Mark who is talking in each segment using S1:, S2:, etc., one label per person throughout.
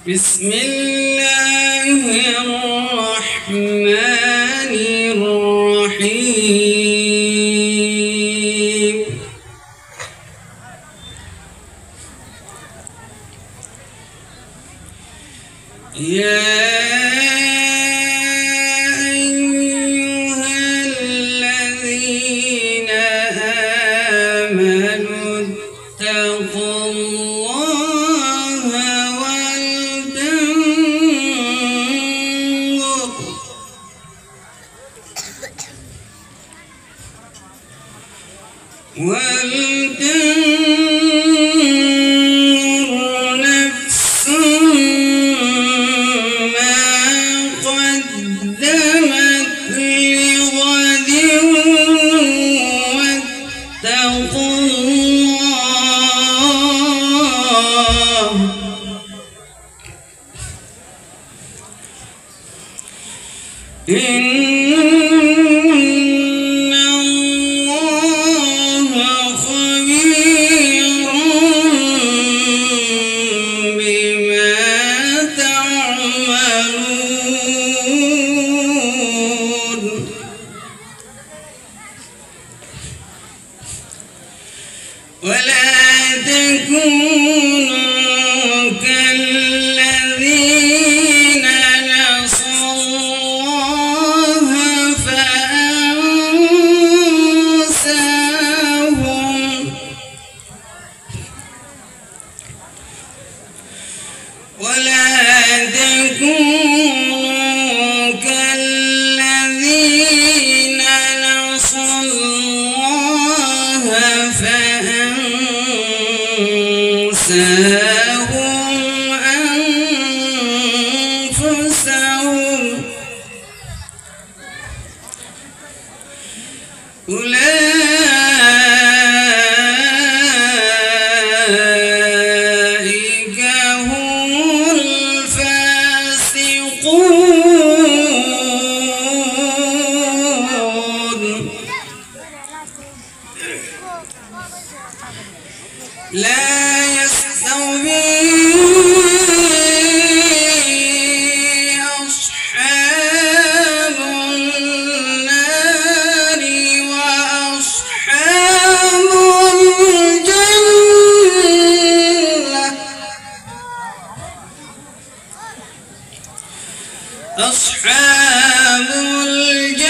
S1: بسم الله الرحمن الرحيم. يا أيها الذين آمنوا اتقوا الله ولتنظر نفس ما قدمت لغد واتقوا الله ولا تكونوا كالذين نسوا الله فأنساهم ولا تكونوا كالذين نسوا الله فأنساهم أنفسهم أولئك هم الفاسقون. لا يستوي أصحاب النار وأصحاب الجنة. أصحاب الجنة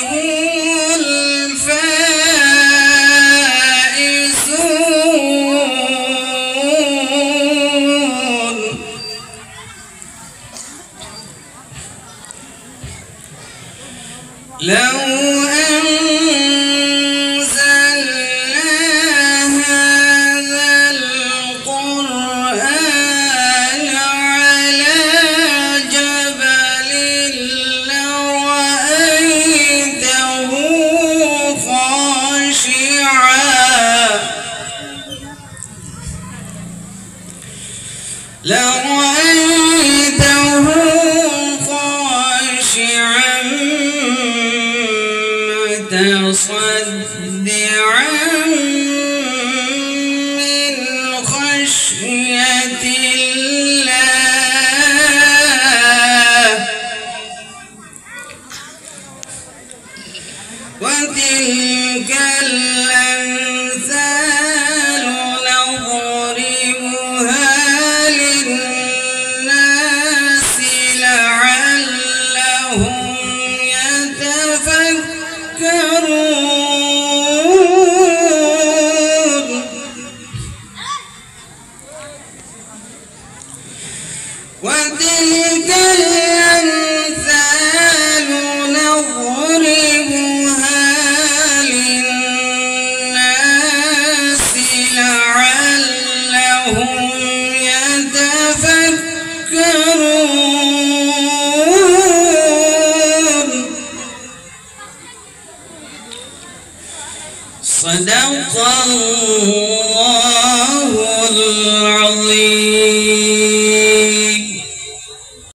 S1: هم الفائزون. لو أنزلنا هذا القرآن على جبل لرأيته خاشعا متصدعا من خشية الله. وتلك الأمثال نضربها للناس لعلهم يتفكرون. وتلك الأمثال نضربها للناس لعلهم يتفكرون. صدق الله.